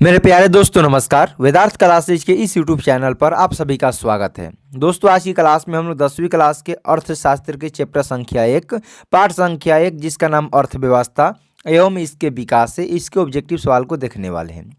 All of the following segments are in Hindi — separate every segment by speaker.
Speaker 1: मेरे प्यारे दोस्तों नमस्कार। वेदार्थ क्लासेज के इस यूट्यूब चैनल पर आप सभी का स्वागत है। दोस्तों आज की क्लास में हम लोग 10वीं क्लास के अर्थशास्त्र के चैप्टर संख्या 1 पाठ संख्या 1 जिसका नाम अर्थव्यवस्था एवं इसके विकास है, इसके ऑब्जेक्टिव सवाल को देखने वाले हैं।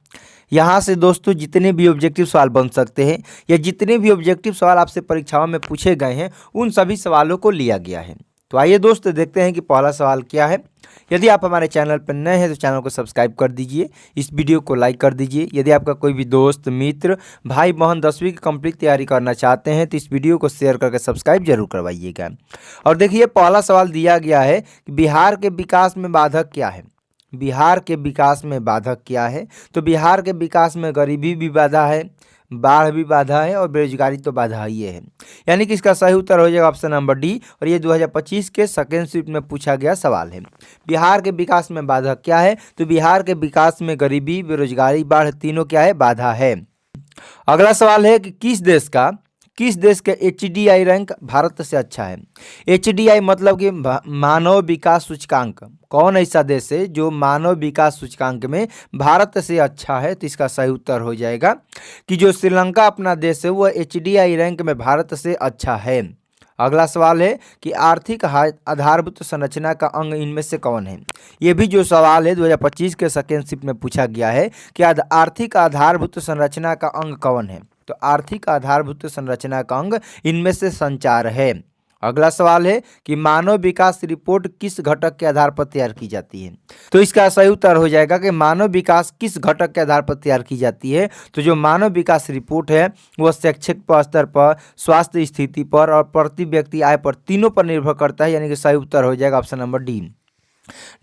Speaker 1: यहाँ से दोस्तों जितने भी ऑब्जेक्टिव सवाल बन सकते हैं या जितने भी ऑब्जेक्टिव सवाल आपसे परीक्षाओं में पूछे गए हैं उन सभी सवालों को लिया गया है। तो आइए दोस्त देखते हैं कि पहला सवाल क्या है। यदि आप हमारे चैनल पर नए हैं तो चैनल को सब्सक्राइब कर दीजिए, इस वीडियो को लाइक कर दीजिए। यदि आपका कोई भी दोस्त मित्र भाई बहन 10वीं की कंप्लीट तैयारी करना चाहते हैं तो इस वीडियो को शेयर करके सब्सक्राइब जरूर करवाइएगा। और देखिए पहला सवाल दिया गया है कि बिहार के विकास में बाधक क्या है। बिहार के विकास में बाधक क्या है? तो बिहार के विकास में गरीबी भी बाधा है, बाढ़ भी बाधा है और बेरोजगारी तो बाधा ही है। यानी कि इसका सही उत्तर हो जाएगा ऑप्शन नंबर डी। और ये 2025 के सेकेंड शिफ्ट में पूछा गया सवाल है। बिहार के विकास में बाधक क्या है? तो बिहार के विकास में गरीबी बेरोजगारी बाढ़ तीनों क्या है? बाधा है। अगला सवाल है कि किस देश के HDI रैंक भारत से अच्छा है। HDI मतलब कि मानव विकास सूचकांक। कौन ऐसा देश है जो मानव विकास सूचकांक में भारत से अच्छा है? तो इसका सही उत्तर हो जाएगा कि जो श्रीलंका अपना देश है वह HDI रैंक में भारत से अच्छा है। अगला सवाल है कि आर्थिक आधारभूत संरचना का अंग इनमें से कौन है। ये भी जो सवाल है 2025 के सेकेंड शिफ्ट में पूछा गया है कि आर्थिक आधारभूत संरचना का अंग कौन है। तो आर्थिक आधारभूत संरचना का अंग इनमें से संचार है। अगला सवाल है कि मानव विकास रिपोर्ट किस घटक के आधार पर तैयार की जाती है। तो इसका सही उत्तर हो जाएगा कि मानव विकास किस घटक के आधार पर तैयार की जाती है। तो जो मानव विकास रिपोर्ट है वह शैक्षिक स्तर पर, स्वास्थ्य स्थिति पर और प्रति व्यक्ति आय पर तीनों पर निर्भर करता है। यानी कि सही उत्तर हो जाएगा ऑप्शन नंबर डी।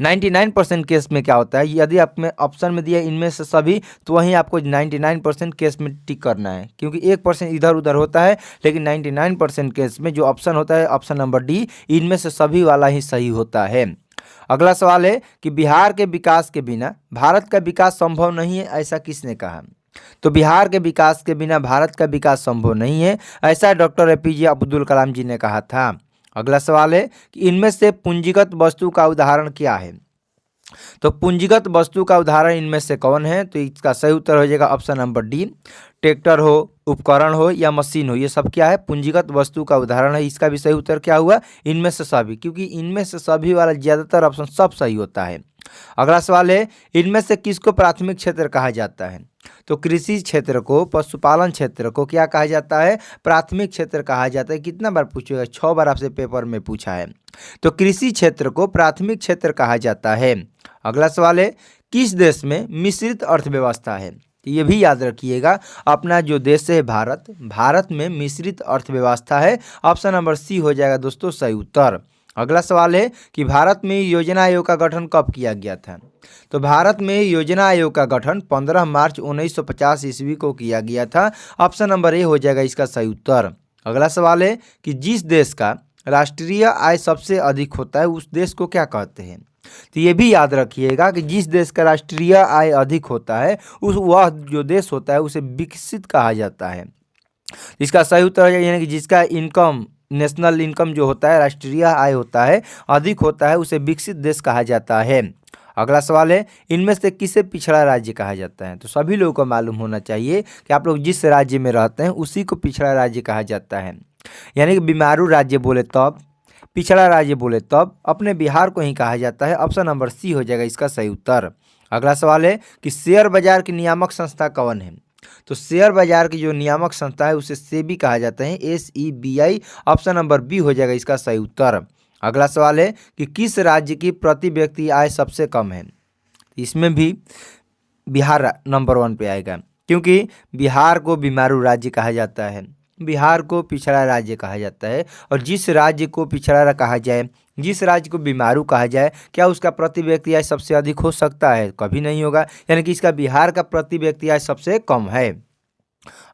Speaker 1: 99% केस में क्या होता है, यदि आप में ऑप्शन में दिया इनमें से सभी तो वहीं आपको 99% केस में टिक करना है, क्योंकि 1% इधर उधर होता है। लेकिन 99% केस में जो ऑप्शन होता है ऑप्शन नंबर डी, इनमें से सभी वाला ही सही होता है। अगला सवाल है कि बिहार के विकास के बिना भारत का विकास संभव नहीं है, ऐसा किसने कहा। तो बिहार के विकास के बिना भारत का विकास संभव नहीं है, ऐसा डॉक्टर APJ अब्दुल कलाम जी ने कहा था। अगला सवाल है कि इनमें से पूंजीगत वस्तु का उदाहरण क्या है। तो पूंजीगत वस्तु का उदाहरण इनमें से कौन है। तो इसका सही उत्तर हो जाएगा ऑप्शन नंबर डी। ट्रैक्टर हो, उपकरण हो या मशीन हो, ये सब क्या है? पूंजीगत वस्तु का उदाहरण है। इसका भी सही उत्तर क्या हुआ? इनमें से सभी, क्योंकि इनमें से सभी वाला ज्यादातर ऑप्शन सब सही होता है। अगला सवाल है इनमें से किसको प्राथमिक क्षेत्र कहा जाता है। तो कृषि क्षेत्र को, पशुपालन क्षेत्र को क्या कहा जाता है? प्राथमिक क्षेत्र कहा जाता है। कितना बार पूछेगा? 6 बार आपसे पेपर में पूछा है। तो कृषि क्षेत्र को प्राथमिक क्षेत्र कहा जाता है। अगला सवाल है किस देश में मिश्रित अर्थव्यवस्था है। तो ये भी याद रखिएगा, अपना जो देश है भारत में मिश्रित अर्थव्यवस्था है। ऑप्शन नंबर सी हो जाएगा दोस्तों सही उत्तर। अगला सवाल है कि भारत में योजना आयोग का गठन कब किया गया था। तो भारत में योजना आयोग का गठन 15 मार्च 1950 ईस्वी को किया गया था। ऑप्शन नंबर ए हो जाएगा इसका सही उत्तर। अगला सवाल है कि जिस देश का राष्ट्रीय आय सबसे अधिक होता है उस देश को क्या कहते हैं। तो ये भी याद रखिएगा कि जिस देश का राष्ट्रीय आय अधिक होता है वह जो देश होता है उसे विकसित कहा जाता है। इसका सही उत्तर है यानी कि जिसका इनकम, नेशनल इनकम जो होता है, राष्ट्रीय आय होता है, अधिक होता है, उसे विकसित देश कहा जाता है। अगला सवाल है इनमें से किसे पिछड़ा राज्य कहा जाता है। तो सभी लोगों को मालूम होना चाहिए कि आप लोग जिस राज्य में रहते हैं उसी को पिछड़ा राज्य कहा जाता है। यानी कि बीमारू राज्य बोले तब, पिछड़ा राज्य बोले तब अपने बिहार को ही कहा जाता है। ऑप्शन नंबर सी हो जाएगा इसका सही उत्तर। अगला सवाल है कि शेयर बाजार की नियामक संस्था कौन है। तो शेयर बाजार की जो नियामक संस्था है उसे सेबी कहा जाता है, SEBI। ऑप्शन नंबर बी हो जाएगा इसका सही उत्तर। अगला सवाल है कि किस राज्य की प्रति व्यक्ति आय सबसे कम है। इसमें भी बिहार नंबर 1 पे आएगा, क्योंकि बिहार को बीमारू राज्य कहा जाता है, बिहार को पिछड़ा राज्य कहा जाता है। और जिस राज्य को पिछड़ा कहा जाए, जिस राज्य को बीमारू कहा जाए, क्या उसका प्रति व्यक्ति आय सबसे अधिक हो सकता है? कभी नहीं होगा। यानी कि इसका बिहार का प्रति व्यक्ति आय सबसे कम है।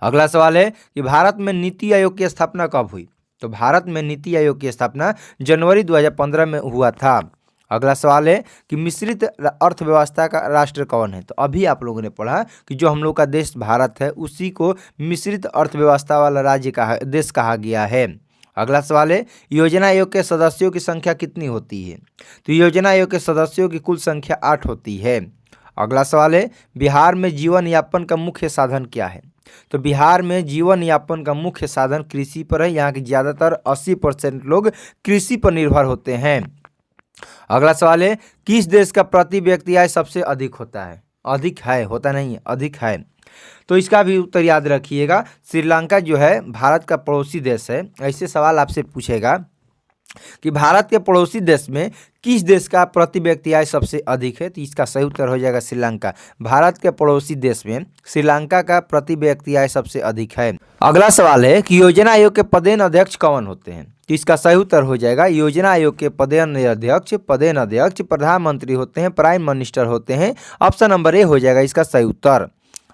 Speaker 1: अगला सवाल है कि भारत में नीति आयोग की स्थापना कब हुई। तो भारत में नीति आयोग की स्थापना जनवरी 2015 में हुआ था। अगला सवाल है कि मिश्रित अर्थव्यवस्था का राष्ट्र कौन है। तो अभी आप लोगों ने पढ़ा कि जो हम लोग का देश भारत है उसी को मिश्रित अर्थव्यवस्था वाला राज्य देश कहा गया है। अगला सवाल है योजना आयोग के सदस्यों की संख्या कितनी होती है। तो योजना आयोग के सदस्यों की कुल संख्या 8 होती है। अगला सवाल है, बिहार में जीवन यापन का मुख्य साधन क्या है? तो बिहार में जीवन यापन का मुख्य साधन कृषि पर है। यहाँ के ज़्यादातर 80% लोग कृषि पर निर्भर होते हैं। अगला सवाल है, किस देश का प्रति व्यक्ति आय सबसे अधिक होता है? अधिक है, होता नहीं है, अधिक है। तो इसका भी उत्तर याद रखिएगा। श्रीलंका जो है भारत का पड़ोसी देश है। ऐसे सवाल आपसे पूछेगा कि भारत के पड़ोसी देश में किस देश का प्रति व्यक्ति आय सबसे अधिक है, तो इसका सही उत्तर हो जाएगा श्रीलंका। भारत के पड़ोसी देश में श्रीलंका का प्रति व्यक्ति आय सबसे अधिक है। अगला सवाल है कि योजना आयोग के पदेन अध्यक्ष कौन होते हैं? तो इसका सही उत्तर हो जाएगा योजना आयोग के पदेन अध्यक्ष प्रधानमंत्री होते हैं, प्राइम मिनिस्टर होते हैं। ऑप्शन नंबर ए हो जाएगा इसका सही उत्तर।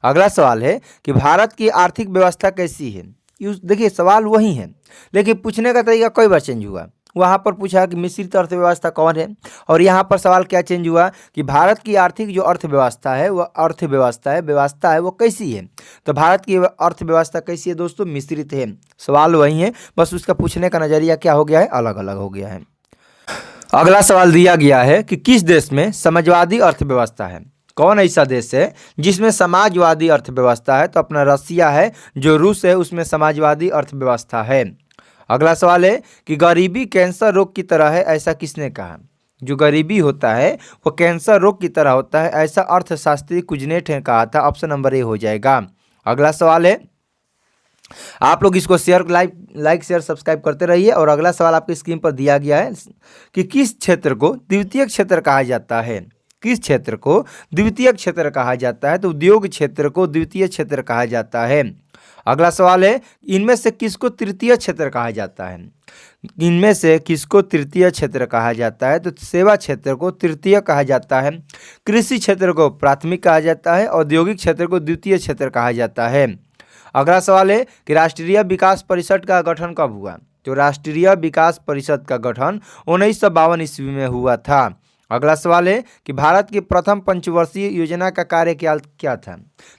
Speaker 1: अगला सवाल है कि भारत की आर्थिक व्यवस्था कैसी है? देखिए सवाल वही है, लेकिन पूछने का तरीका कई बार चेंज हुआ। वहाँ पर पूछा कि मिश्रित अर्थव्यवस्था कौन है, और यहाँ पर सवाल क्या चेंज हुआ कि भारत की आर्थिक जो अर्थव्यवस्था है वह व्यवस्था है वो कैसी है? तो भारत की अर्थव्यवस्था कैसी है दोस्तों? मिश्रित है। सवाल वही है, बस उसका पूछने का नज़रिया क्या हो गया है, अलग अलग हो गया है। अगला सवाल दिया गया है कि किस देश में समाजवादी अर्थव्यवस्था है? कौन ऐसा देश है जिसमें समाजवादी अर्थव्यवस्था है? तो अपना रसिया है। जो रूस है उसमें समाजवादी अर्थव्यवस्था है। अगला सवाल है कि गरीबी कैंसर रोग की तरह है, ऐसा किसने कहा? जो गरीबी होता है वो कैंसर रोग की तरह होता है, ऐसा अर्थशास्त्री कुजनेट ने कहा था। ऑप्शन नंबर ए हो जाएगा। अगला सवाल है, आप लोग इसको शेयर लाइक शेयर सब्सक्राइब करते रहिए। और अगला सवाल आपकी स्क्रीन पर दिया गया है कि किस क्षेत्र को द्वितीय क्षेत्र कहा जाता है? किस क्षेत्र को द्वितीय क्षेत्र कहा जाता है? तो उद्योग क्षेत्र को द्वितीय क्षेत्र कहा जाता है। अगला सवाल है, इनमें से किसको तृतीय क्षेत्र कहा जाता है? इनमें से किसको तृतीय क्षेत्र कहा जाता है? तो सेवा क्षेत्र को तृतीय कहा जाता है, कृषि क्षेत्र को प्राथमिक कहा जाता है, औद्योगिक क्षेत्र को द्वितीय क्षेत्र कहा जाता है। अगला सवाल है कि राष्ट्रीय विकास परिषद का गठन कब हुआ? तो राष्ट्रीय विकास परिषद का गठन 1952 ईस्वी में हुआ था। अगला सवाल है कि भारत की प्रथम पंचवर्षीय योजना का कार्यकाल क्या था?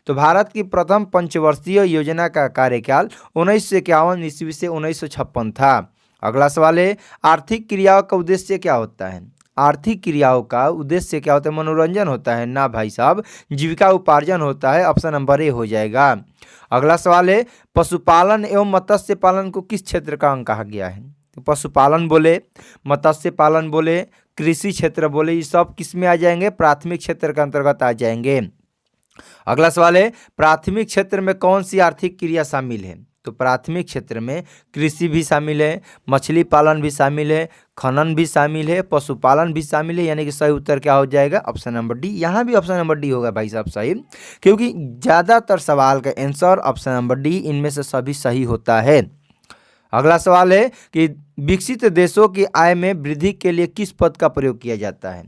Speaker 1: तो भारत की प्रथम पंचवर्षीय योजना का कार्यकाल 1951 ईस्वी से 1956 था। अगला सवाल है, आर्थिक क्रियाओं का उद्देश्य क्या होता है? आर्थिक क्रियाओं का उद्देश्य क्या होता है? मनोरंजन होता है ना भाई साहब, जीविका उपार्जन होता है। ऑप्शन नंबर ए हो जाएगा। अगला सवाल है, पशुपालन एवं मत्स्य पालन को किस क्षेत्र का अंग कहा गया है? तो पशुपालन बोले, मत्स्य पालन बोले, कृषि क्षेत्र बोले, ये सब किस में आ जाएंगे? प्राथमिक क्षेत्र के अंतर्गत आ जाएंगे। अगला सवाल है, प्राथमिक क्षेत्र में कौन सी आर्थिक क्रिया शामिल है? तो प्राथमिक क्षेत्र में कृषि भी शामिल है, मछली पालन भी शामिल है, खनन भी शामिल है, पशुपालन भी शामिल है। यानी कि सही उत्तर क्या हो जाएगा? Option number D. यहाँ भी ऑप्शन नंबर डी होगा भाई साहब सही, क्योंकि ज़्यादातर सवाल का आंसर ऑप्शन नंबर डी, इनमें से सभी सही होता है। अगला सवाल है कि विकसित देशों की आय में वृद्धि के लिए किस पद का प्रयोग किया जाता है?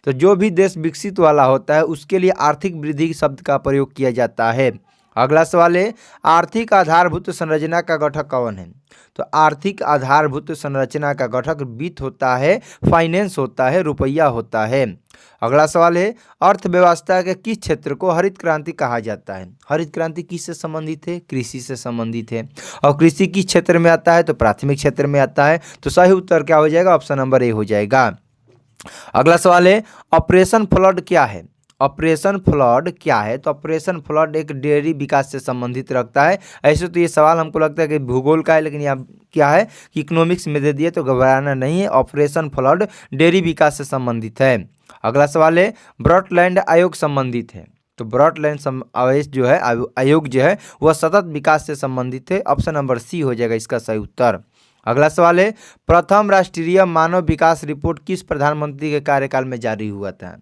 Speaker 1: तो जो भी देश विकसित वाला होता है उसके लिए आर्थिक वृद्धि शब्द का प्रयोग किया जाता है। अगला सवाल है, आर्थिक आधारभूत संरचना का गठक कौन है? तो आर्थिक आधारभूत संरचना का गठक वित्त होता है, फाइनेंस होता है, रुपया होता है। अगला सवाल है, अर्थव्यवस्था के किस क्षेत्र को हरित क्रांति कहा जाता है? हरित क्रांति किससे संबंधित है? कृषि से संबंधित है। और कृषि किस क्षेत्र में आता है? तो प्राथमिक क्षेत्र में आता है। तो सही उत्तर क्या हो जाएगा? ऑप्शन नंबर ए हो जाएगा। अगला सवाल है, ऑपरेशन फ्लड क्या है? ऑपरेशन फ्लड क्या है? तो ऑपरेशन फ्लड एक डेयरी विकास से संबंधित रखता है। ऐसे तो ये सवाल हमको लगता है कि भूगोल का है, लेकिन यहाँ क्या है कि इकोनॉमिक्स में दे दिए, तो घबराना नहीं है। ऑपरेशन फ्लड डेयरी विकास से संबंधित है। अगला सवाल है, ब्रॉडलैंड आयोग संबंधित है? तो ब्रॉडलैंड आवेश जो है आयोग जो है वह सतत विकास से संबंधित है। ऑप्शन नंबर सी हो जाएगा इसका सही उत्तर। अगला सवाल है, प्रथम राष्ट्रीय मानव विकास रिपोर्ट किस प्रधानमंत्री के कार्यकाल में जारी हुआ था?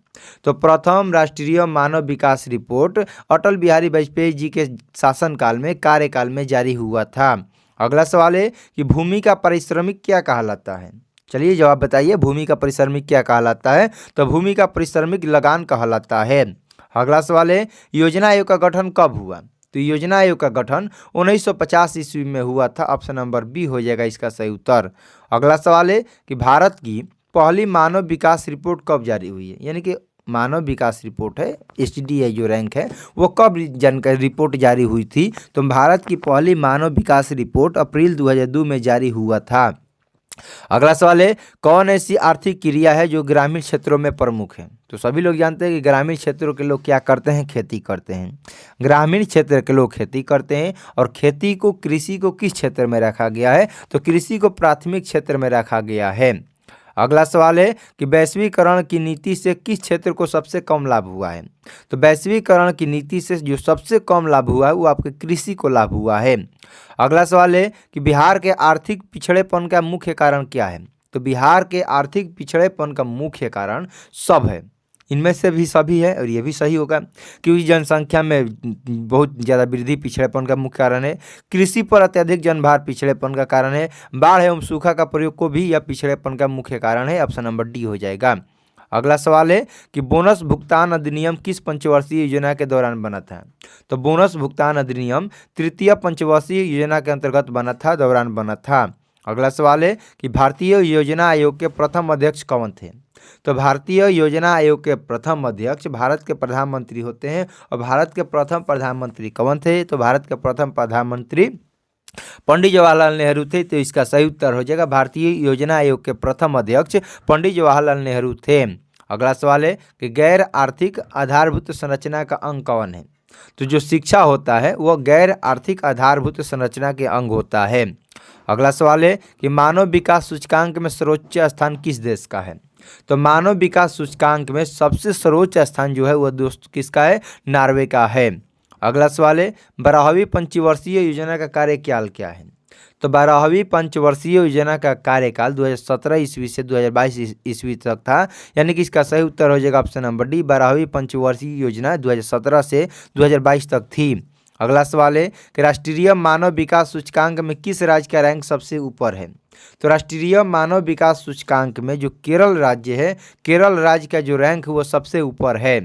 Speaker 1: तो प्रथम राष्ट्रीय मानव विकास रिपोर्ट अटल बिहारी वाजपेयी जी के शासनकाल में कार्यकाल में जारी हुआ था। अगला सवाल है कि भूमि का पारिश्रमिक क्या कहलाता है? चलिए जवाब बताइए, भूमि का पारिश्रमिक क्या कहलाता है? तो भूमि का पारिश्रमिक लगान कहलाता है। अगला सवाल है, योजना आयोग का गठन कब हुआ? तो योजना आयोग का गठन 1950 ईस्वी में हुआ था। ऑप्शन नंबर बी हो जाएगा इसका सही उत्तर। अगला सवाल है कि भारत की पहली मानव विकास रिपोर्ट कब जारी हुई है? यानी कि मानव विकास रिपोर्ट है, HDI जो रैंक है वो कब जानकारी रिपोर्ट जारी हुई थी? तो भारत की पहली मानव विकास रिपोर्ट अप्रैल 2002 में जारी हुआ था। अगला सवाल है, कौन ऐसी आर्थिक क्रिया है जो ग्रामीण क्षेत्रों में प्रमुख है? तो सभी लोग जानते हैं कि ग्रामीण क्षेत्रों के लोग क्या करते हैं, खेती करते हैं। ग्रामीण क्षेत्र के लोग खेती करते हैं और खेती को, कृषि को किस क्षेत्र में रखा गया है? तो कृषि को प्राथमिक क्षेत्र में रखा गया है। अगला सवाल है कि वैश्वीकरण की नीति से किस क्षेत्र को सबसे कम लाभ हुआ है? तो वैश्वीकरण की नीति से जो सबसे कम लाभ हुआ है वो आपके कृषि को लाभ हुआ है। अगला सवाल है कि बिहार के आर्थिक पिछड़ेपन का मुख्य कारण क्या है? तो बिहार के आर्थिक पिछड़ेपन का मुख्य कारण सब है, इनमें से भी सभी है और ये भी सही होगा, क्योंकि जनसंख्या में बहुत ज़्यादा वृद्धि पिछड़ेपन का मुख्य कारण है। कृषि पर अत्यधिक जनभार पिछड़ेपन का कारण है। बाढ़ एवं सूखा का प्रयोग को भी यह पिछड़ेपन का मुख्य कारण है। ऑप्शन नंबर डी हो जाएगा। अगला सवाल है कि बोनस भुगतान अधिनियम किस पंचवर्षीय योजना के दौरान बना था? तो बोनस भुगतान अधिनियम तृतीय पंचवर्षीय योजना के अंतर्गत बना था, दौरान बना था। अगला सवाल है कि भारतीय योजना आयोग के प्रथम अध्यक्ष कौन थे? तो भारतीय योजना आयोग के प्रथम अध्यक्ष भारत के प्रधानमंत्री होते हैं। और भारत के प्रथम प्रधानमंत्री कौन थे? तो भारत के प्रथम प्रधानमंत्री पंडित जवाहरलाल नेहरू थे। तो इसका सही उत्तर हो जाएगा, भारतीय योजना आयोग के प्रथम अध्यक्ष पंडित जवाहरलाल नेहरू थे। अगला सवाल है कि गैर आर्थिक आधारभूत संरचना का अंग कौन है? तो जो शिक्षा होता है वह गैर आर्थिक आधारभूत संरचना के अंग होता है। अगला सवाल है कि मानव विकास सूचकांक में सर्वोच्च स्थान किस देश का है? तो मानव विकास सूचकांक में सबसे सर्वोच्च स्थान जो है वह दोस्त किसका है? नॉर्वे का है। अगला सवाल है 12वीं पंचवर्षीय योजना का कार्यकाल क्या है? तो 12वीं पंचवर्षीय योजना का कार्यकाल 2017 ईस्वी से 2022 ईस्वी तक था, यानी कि इसका सही उत्तर हो जाएगा ऑप्शन नंबर डी। 12वीं पंचवर्षीय योजना 2017 से 2022 तक थी। अगला सवाल है कि राष्ट्रीय मानव विकास सूचकांक में किस राज्य का रैंक सबसे ऊपर है? तो राष्ट्रीय मानव विकास सूचकांक में जो केरल राज्य है, केरल राज्य का जो रैंक है वो सबसे ऊपर है।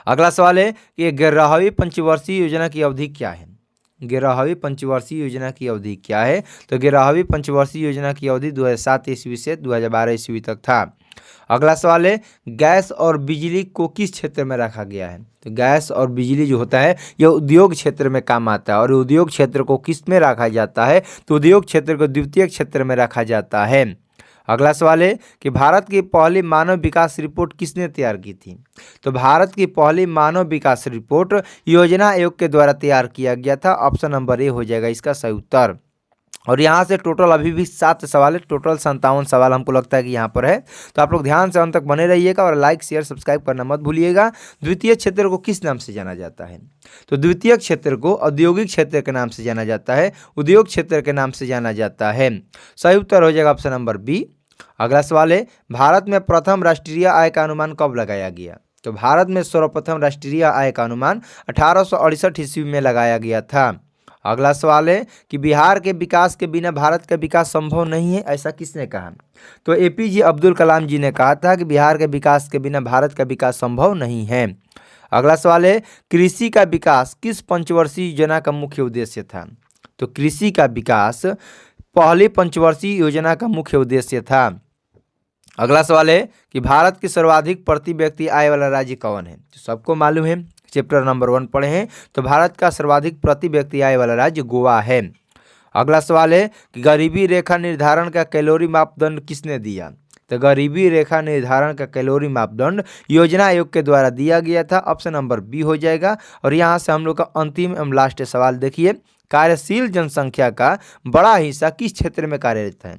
Speaker 1: अगला सवाल है कि 11वीं पंचवर्षीय योजना की अवधि क्या है? 11वीं पंचवर्षीय योजना की अवधि क्या है? तो 11वीं पंचवर्षीय योजना की अवधि 2007 ईस्वी से 2012 ईस्वी तक था। अगला सवाल है गैस और बिजली को किस क्षेत्र में रखा गया है? तो गैस और बिजली जो होता है यह उद्योग क्षेत्र में काम आता है। और उद्योग क्षेत्र को किस में रखा जाता है? तो उद्योग क्षेत्र को द्वितीय क्षेत्र में रखा जाता है। अगला सवाल है कि भारत की पहली मानव विकास रिपोर्ट किसने तैयार की थी? तो भारत की पहली मानव विकास रिपोर्ट योजना आयोग के द्वारा तैयार किया गया था। ऑप्शन नंबर ए हो जाएगा इसका सही उत्तर। और यहाँ से टोटल अभी भी 7 सवाल है, टोटल 57 सवाल हमको लगता है कि यहाँ पर है। तो आप लोग ध्यान से अंत तक बने रहिएगा और लाइक शेयर सब्सक्राइब करना मत भूलिएगा। द्वितीय क्षेत्र को किस नाम से जाना जाता है? तो द्वितीय क्षेत्र को औद्योगिक क्षेत्र के नाम से जाना जाता है, उद्योग क्षेत्र के नाम से जाना जाता है। सही उत्तर हो जाएगा ऑप्शन नंबर बी। अगला सवाल है भारत में प्रथम राष्ट्रीय आय का अनुमान कब लगाया गया? तो भारत में सर्वप्रथम राष्ट्रीय आय का अनुमान 1868 ईस्वी में लगाया गया था। अगला सवाल है कि बिहार के विकास के बिना भारत का विकास संभव नहीं है, ऐसा किसने कहा? तो एपीजे अब्दुल कलाम जी ने कहा था कि बिहार के विकास के बिना भारत का विकास संभव नहीं है। अगला सवाल है कृषि का विकास किस पंचवर्षीय योजना का मुख्य उद्देश्य था? तो कृषि का विकास पहली पंचवर्षीय योजना का मुख्य उद्देश्य था। अगला सवाल है कि भारत की सर्वाधिक प्रति व्यक्ति आय वाला राज्य कौन है? तो सबको मालूम है, चैप्टर नंबर 1 पढ़े हैं। तो भारत का सर्वाधिक प्रति व्यक्ति आय वाला राज्य गोवा है। अगला सवाल है कि गरीबी रेखा निर्धारण का कैलोरी मापदंड किसने दिया? तो गरीबी रेखा निर्धारण का कैलोरी मापदंड योजना आयोग के द्वारा दिया गया था। ऑप्शन नंबर बी हो जाएगा। और यहाँ से हम लोग का अंतिम एवं लास्ट सवाल देखिए, कार्यशील जनसंख्या का बड़ा हिस्सा किस क्षेत्र में कार्यरत है?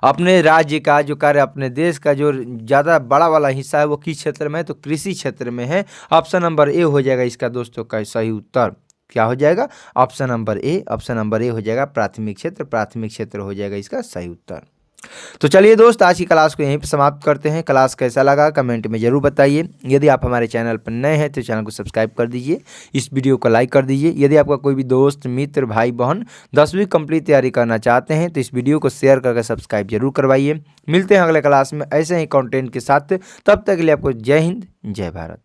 Speaker 1: अपने राज्य का जो कार्य, अपने देश का जो ज़्यादा बड़ा वाला हिस्सा है वो किस क्षेत्र में है? तो कृषि क्षेत्र में है। ऑप्शन नंबर ए हो जाएगा इसका दोस्तों का सही उत्तर। क्या हो जाएगा? Option number A. Option number A हो जाएगा प्राथमिक क्षेत्र। प्राथमिक क्षेत्र हो जाएगा इसका सही उत्तर। तो चलिए दोस्त, आज की क्लास को यहीं पर समाप्त करते हैं। क्लास कैसा लगा कमेंट में जरूर बताइए। यदि आप हमारे चैनल पर नए हैं तो चैनल को सब्सक्राइब कर दीजिए, इस वीडियो को लाइक कर दीजिए। यदि आपका कोई भी दोस्त मित्र भाई बहन 10वीं कंप्लीट तैयारी करना चाहते हैं तो इस वीडियो को शेयर करके सब्सक्राइब जरूर करवाइए। मिलते हैं अगले क्लास में ऐसे ही कंटेंट के साथ। तब तक के लिए आपको जय हिंद, जय भारत।